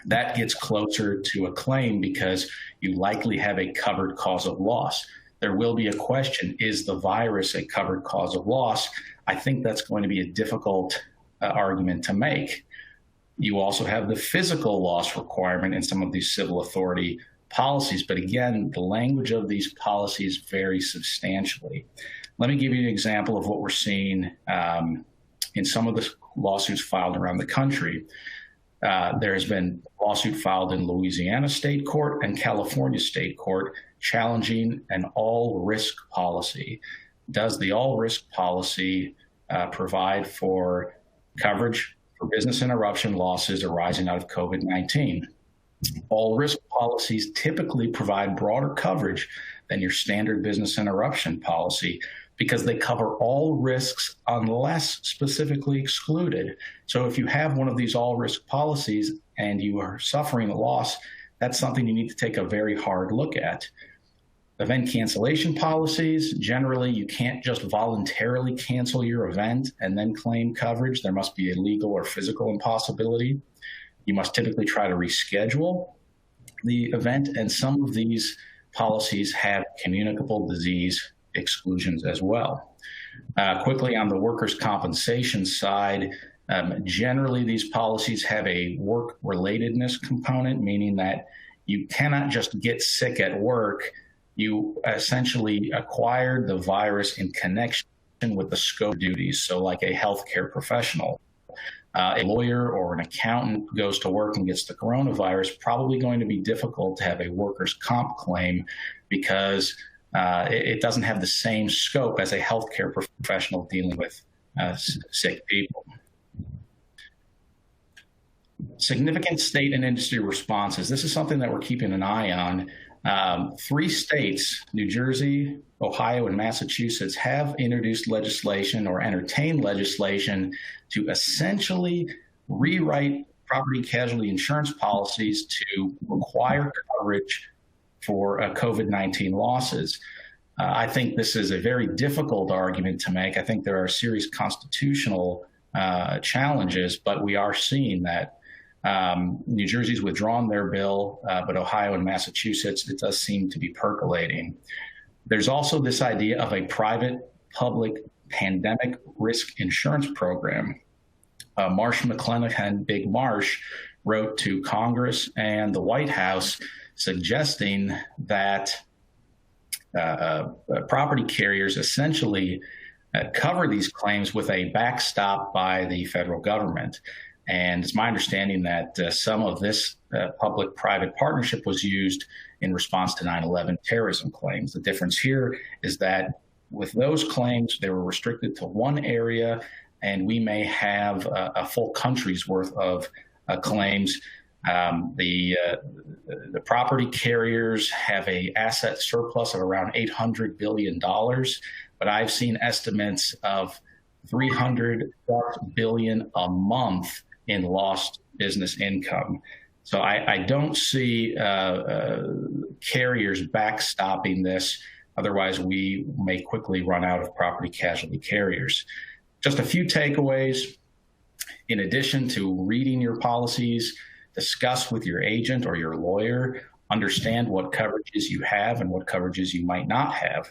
That gets closer to a claim because you likely have a covered cause of loss. There will be a question, is the virus a covered cause of loss? I think that's going to be a difficult argument to make. You also have the physical loss requirement in some of these civil authority policies, but again, the language of these policies varies substantially. Let me give you an example of what we're seeing in some of the lawsuits filed around the country. There has been a lawsuit filed in Louisiana State Court and California State Court challenging an all-risk policy. Does the all-risk policy provide for coverage for business interruption losses arising out of COVID-19? All-risk policies typically provide broader coverage than your standard business interruption policy because they cover all risks unless specifically excluded. So if you have one of these all-risk policies and you are suffering a loss, that's something you need to take a very hard look at. Event cancellation policies, generally you can't just voluntarily cancel your event and then claim coverage. There must be a legal or physical impossibility. You must typically try to reschedule the event, and some of these policies have communicable disease exclusions as well. Quickly on the workers' compensation side, generally these policies have a work-relatedness component, meaning that you cannot just get sick at work. You essentially acquired the virus in connection with the scope of duties. So like a healthcare professional, a lawyer or an accountant goes to work and gets the coronavirus, probably going to be difficult to have a workers' comp claim because it doesn't have the same scope as a healthcare professional dealing with sick people. Significant state and industry responses. This is something that we're keeping an eye on. 3 states, New Jersey, Ohio, and Massachusetts, have introduced legislation or entertained legislation to essentially rewrite property casualty insurance policies to require coverage for COVID-19 losses. I think this is a very difficult argument to make. I think there are serious constitutional challenges, but we are seeing that. New Jersey's withdrawn their bill, but Ohio and Massachusetts, it does seem to be percolating. There's also this idea of a private-public pandemic risk insurance program. Marsh McClanahan, Big Marsh, wrote to Congress and the White House suggesting that property carriers essentially cover these claims with a backstop by the federal government. And it's my understanding that some of this public-private partnership was used in response to 9/11 terrorism claims. The difference here is that with those claims, they were restricted to one area, and we may have a full country's worth of claims. The property carriers have a asset surplus of around $800 billion, but I've seen estimates of $300 billion a month in lost business income. So I don't see carriers backstopping this. Otherwise, we may quickly run out of property casualty carriers. Just a few takeaways. In addition to reading your policies, discuss with your agent or your lawyer, understand what coverages you have and what coverages you might not have.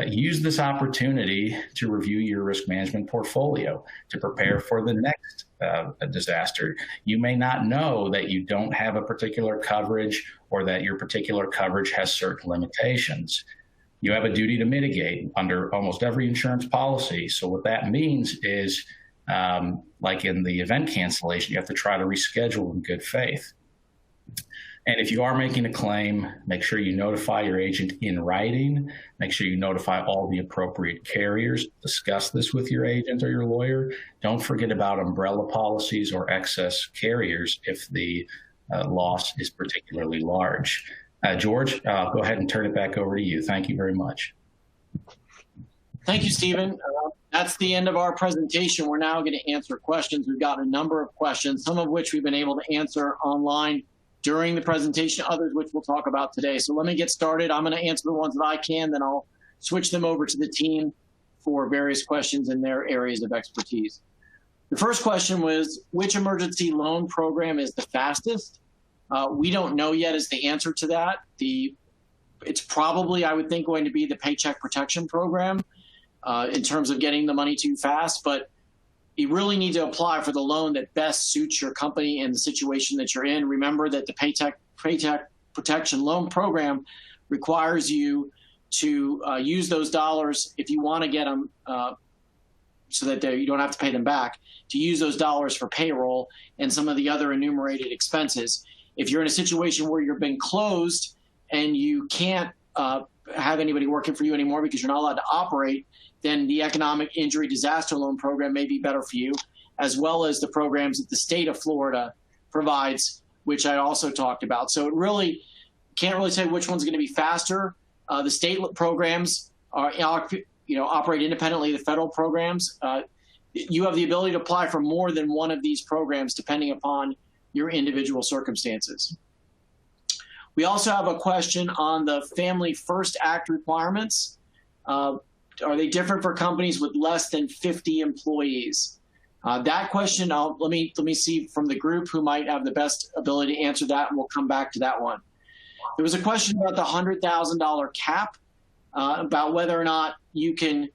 Use this opportunity to review your risk management portfolio to prepare for the next disaster. You may not know that you don't have a particular coverage or that your particular coverage has certain limitations. You have a duty to mitigate under almost every insurance policy. So what that means is, like in the event cancellation, you have to try to reschedule in good faith. And if you are making a claim, make sure you notify your agent in writing. Make sure you notify all the appropriate carriers. Discuss this with your agent or your lawyer. Don't forget about umbrella policies or excess carriers if the loss is particularly large. George, go ahead and turn it back over to you. Thank you very much. Thank you, Stephen. That's the end of our presentation. We're now going to answer questions. We've got a number of questions, some of which we've been able to answer online during the presentation, others which we'll talk about today. So let me get started. I'm going to answer the ones that I can, then I'll switch them over to the team for various questions in their areas of expertise. The first question was, which emergency loan program is the fastest? We don't know yet is the answer to that. It's probably, I would think, going to be the Paycheck Protection Program in terms of getting the money too fast, but you really need to apply for the loan that best suits your company and the situation that you're in. Remember that the Paycheck Protection Loan Program requires you to use those dollars if you want to get them so that you don't have to pay them back, to use those dollars for payroll and some of the other enumerated expenses. If you're in a situation where you've been closed and you can't have anybody working for you anymore because you're not allowed to operate, then the Economic Injury Disaster Loan Program may be better for you, as well as the programs that the state of Florida provides, which I also talked about. So it really can't really say which one's going to be faster. The state programs are, operate independently of the federal programs. You have the ability to apply for more than one of these programs depending upon your individual circumstances. We also have a question on the Family First Act requirements. Are they different for companies with less than 50 employees? That question, let me see from the group who might have the best ability to answer that, and we'll come back to that one. There was a question about the $100,000 cap, about whether or not you can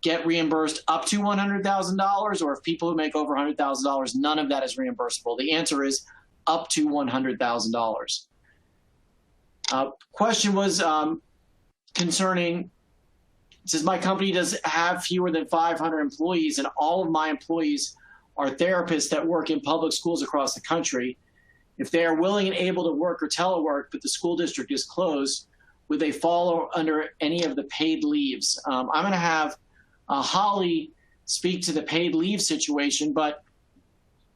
get reimbursed up to $100,000, or if people who make over $100,000, none of that is reimbursable. The answer is up to $100,000. Question was concerning, it says my company does have fewer than 500 employees, and all of my employees are therapists that work in public schools across the country. If they are willing and able to work or telework, but the school district is closed, would they fall under any of the paid leaves? I'm going to have Holly speak to the paid leave situation, but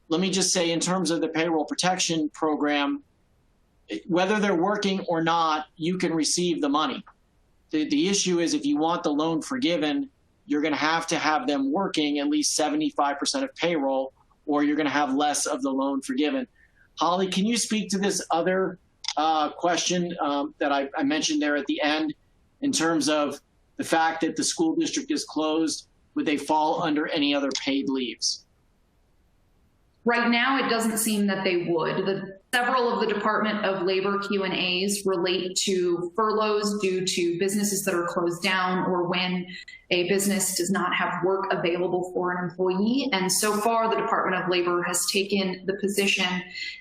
let me just say in terms of the payroll protection program, whether they're working or not, you can receive the money. The issue is if you want the loan forgiven, you're going to have them working at least 75% of payroll, or you're going to have less of the loan forgiven. Holly, can you speak to this other question that I mentioned there at the end in terms of the fact that the school district is closed? Would they fall under any other paid leaves? Right now, it doesn't seem that they would. Several of the Department of Labor Q&As relate to furloughs due to businesses that are closed down or when a business does not have work available for an employee. And so far, the Department of Labor has taken the position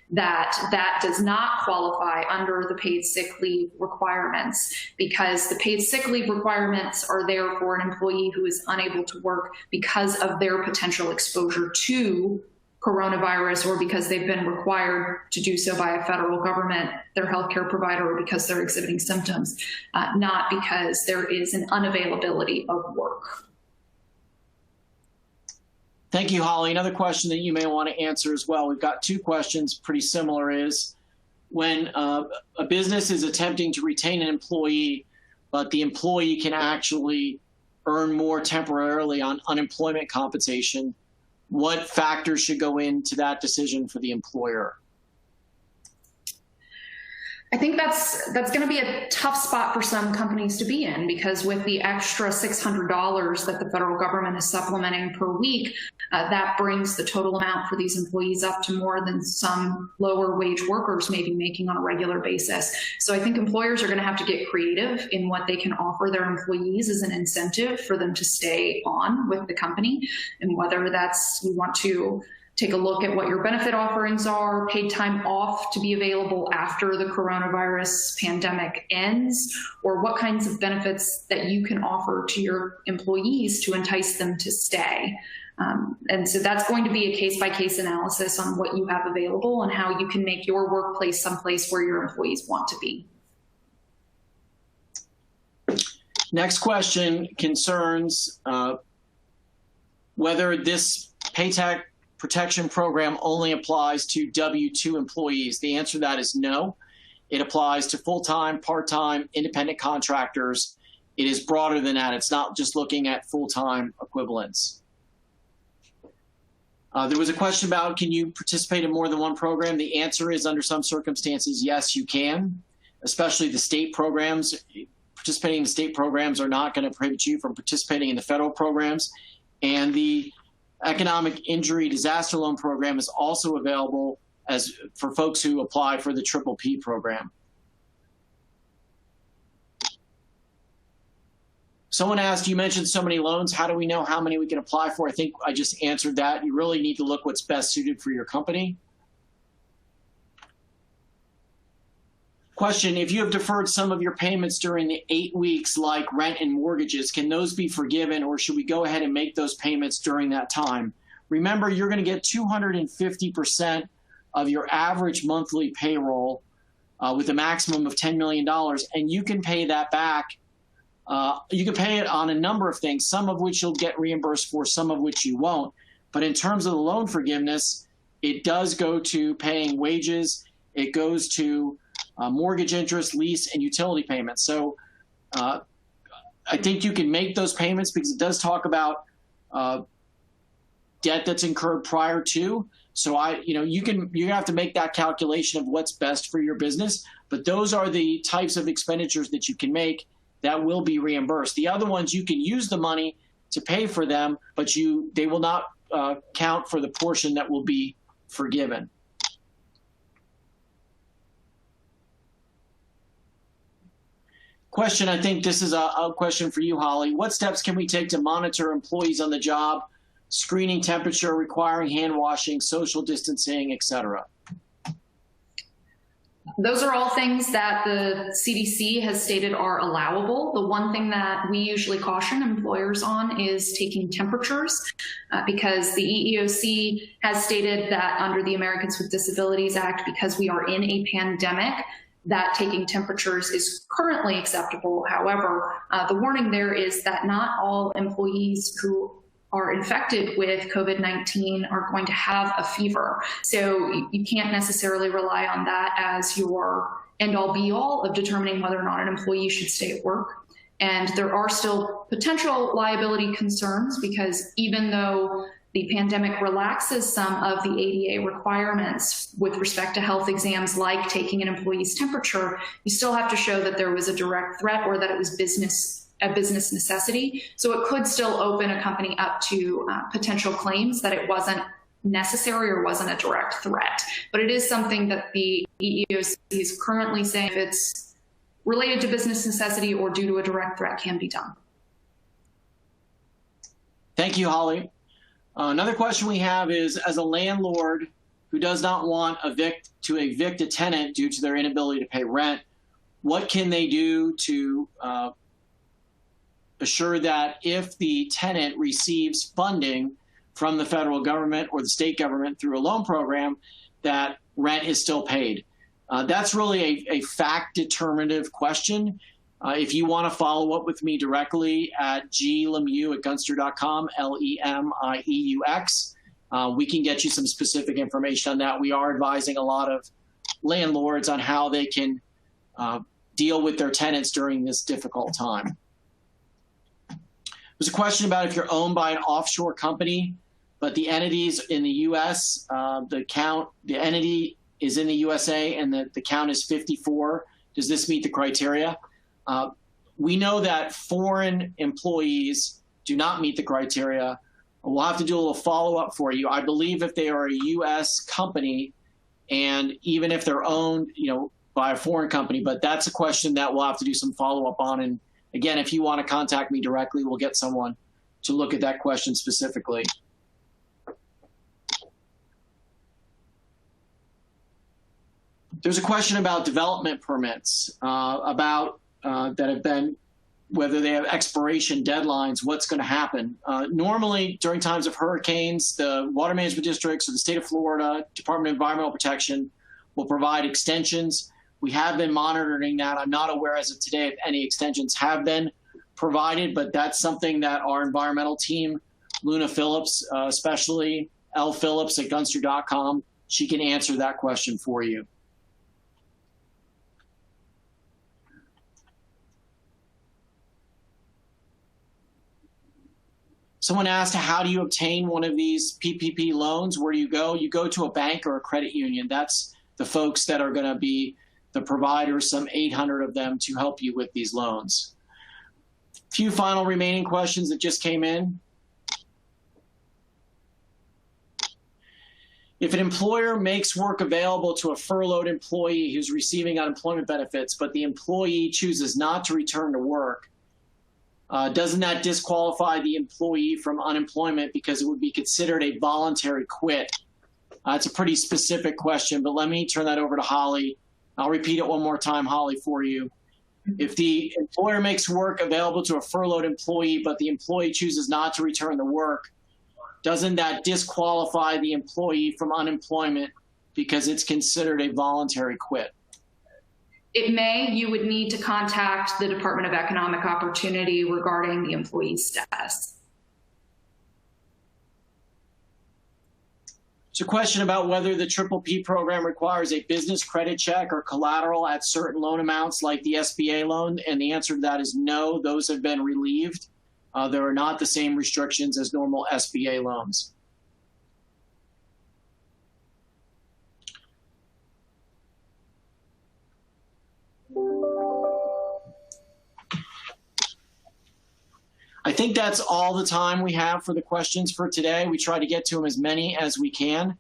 that that does not qualify under the paid sick leave requirements, because the paid sick leave requirements are there for an employee who is unable to work because of their potential exposure to coronavirus, or because they've been required to do so by a federal government, their healthcare provider, or because they're exhibiting symptoms, not because there is an unavailability of work. Thank you, Holly. Another question that you may want to answer as well. We've got two questions pretty similar. Is when a business is attempting to retain an employee, but the employee can actually earn more temporarily on unemployment compensation, what factors should go into that decision for the employer? I think that's going to be a tough spot for some companies to be in, because with the extra $600 that the federal government is supplementing per week, that brings the total amount for these employees up to more than some lower wage workers may be making on a regular basis. So I think employers are going to have to get creative in what they can offer their employees as an incentive for them to stay on with the company, and whether that's you want to take a look at what your benefit offerings are, paid time off to be available after the coronavirus pandemic ends, or what kinds of benefits that you can offer to your employees to entice them to stay. And so that's going to be a case-by-case analysis on what you have available and how you can make your workplace someplace where your employees want to be. Next question concerns whether this Paycheck protection program only applies to W-2 employees. The answer to that is no. It applies to full-time, part-time, independent contractors. It is broader than that. It's not just looking at full-time equivalents. There was a question about, can you participate in more than one program? The answer is, under some circumstances, yes, you can, especially the state programs. Participating in the state programs are not going to prohibit you from participating in the federal programs. And the Economic Injury Disaster Loan Program is also available for folks who apply for the PPP program. Someone asked, you mentioned so many loans. How do we know how many we can apply for? I think I just answered that. You really need to look what's best suited for your company. Question, if you have deferred some of your payments during the 8 weeks, like rent and mortgages, can those be forgiven, or should we go ahead and make those payments during that time? Remember, you're going to get 250% of your average monthly payroll with a maximum of $10 million, and you can pay that back. You can pay it on a number of things, some of which you'll get reimbursed for, some of which you won't. But in terms of the loan forgiveness, it does go to paying wages. It goes to mortgage interest, lease, and utility payments. So I think you can make those payments because it does talk about debt that's incurred prior to. So you have to make that calculation of what's best for your business. But those are the types of expenditures that you can make that will be reimbursed. The other ones, you can use the money to pay for them, but they will not count for the portion that will be forgiven. Question, I think this is a question for you, Holly. What steps can we take to monitor employees on the job, screening temperature, requiring hand washing, social distancing, et cetera? Those are all things that the CDC has stated are allowable. The one thing that we usually caution employers on is taking temperatures, because the EEOC has stated that under the Americans with Disabilities Act, because we are in a pandemic, that taking temperatures is currently acceptable. However, the warning there is that not all employees who are infected with COVID-19 are going to have a fever. So you can't necessarily rely on that as your end-all be-all of determining whether or not an employee should stay at work. And there are still potential liability concerns, because even though the pandemic relaxes some of the ADA requirements with respect to health exams, like taking an employee's temperature, you still have to show that there was a direct threat or that it was a business necessity. So it could still open a company up to potential claims that it wasn't necessary or wasn't a direct threat. But it is something that the EEOC is currently saying if it's related to business necessity or due to a direct threat can be done. Thank you, Holly. Another question we have is, as a landlord who does not want to evict a tenant due to their inability to pay rent, what can they do to assure that if the tenant receives funding from the federal government or the state government through a loan program, that rent is still paid? That's really a fact-determinative question. If you want to follow up with me directly at glemieux@gunster.com, LEMIEUX, we can get you some specific information on that. We are advising a lot of landlords on how they can deal with their tenants during this difficult time. There's a question about if you're owned by an offshore company, but the entity's in the U.S., the entity is in the USA, and the count is 54. Does this meet the criteria? We know that foreign employees do not meet the criteria. We'll have to do a little follow-up for you. I believe if they are a U.S. company, and even if they're owned, by a foreign company, but that's a question that we'll have to do some follow-up on. And again, if you want to contact me directly, we'll get someone to look at that question specifically. There's a question about development permits, that have been, whether they have expiration deadlines, what's going to happen. Normally, during times of hurricanes, the water management districts or the state of Florida, Department of Environmental Protection will provide extensions. We have been monitoring that. I'm not aware as of today if any extensions have been provided, but that's something that our environmental team, Luna Phillips, especially L. Phillips at Gunster.com, she can answer that question for you. Someone asked, how do you obtain one of these PPP loans? Where do you go? You go to a bank or a credit union. That's the folks that are going to be the providers, some 800 of them, to help you with these loans. A few final remaining questions that just came in. If an employer makes work available to a furloughed employee who's receiving unemployment benefits, but the employee chooses not to return to work, doesn't that disqualify the employee from unemployment because it would be considered a voluntary quit? It's a pretty specific question, but let me turn that over to Holly. I'll repeat it one more time, Holly, for you. If the employer makes work available to a furloughed employee, but the employee chooses not to return to work, doesn't that disqualify the employee from unemployment because it's considered a voluntary quit? It may. You would need to contact the Department of Economic Opportunity regarding the employee's status. It's a question about whether the PPP program requires a business credit check or collateral at certain loan amounts like the SBA loan, and the answer to that is no, those have been relieved. There are not the same restrictions as normal SBA loans. I think that's all the time we have for the questions for today. We try to get to them as many as we can.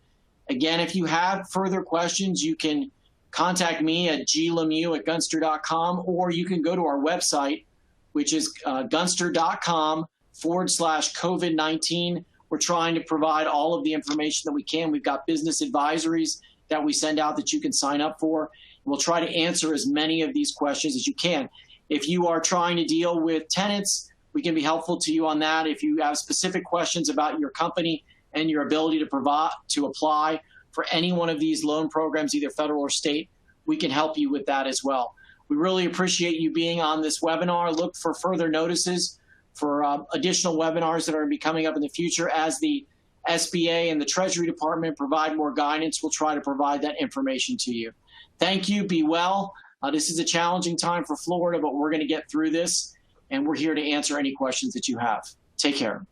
Again, if you have further questions, you can contact me at glemieux@gunster.com, or you can go to our website, which is gunster.com/COVID-19. We're trying to provide all of the information that we can. We've got business advisories that we send out that you can sign up for. We'll try to answer as many of these questions as you can. If you are trying to deal with tenants, we can be helpful to you on that. If you have specific questions about your company and your ability to apply for any one of these loan programs, either federal or state, we can help you with that as well. We really appreciate you being on this webinar. Look for further notices for additional webinars that are going to be coming up in the future. As the SBA and the Treasury Department provide more guidance, we'll try to provide that information to you. Thank you. Be well. This is a challenging time for Florida, but we're going to get through this, and we're here to answer any questions that you have. Take care.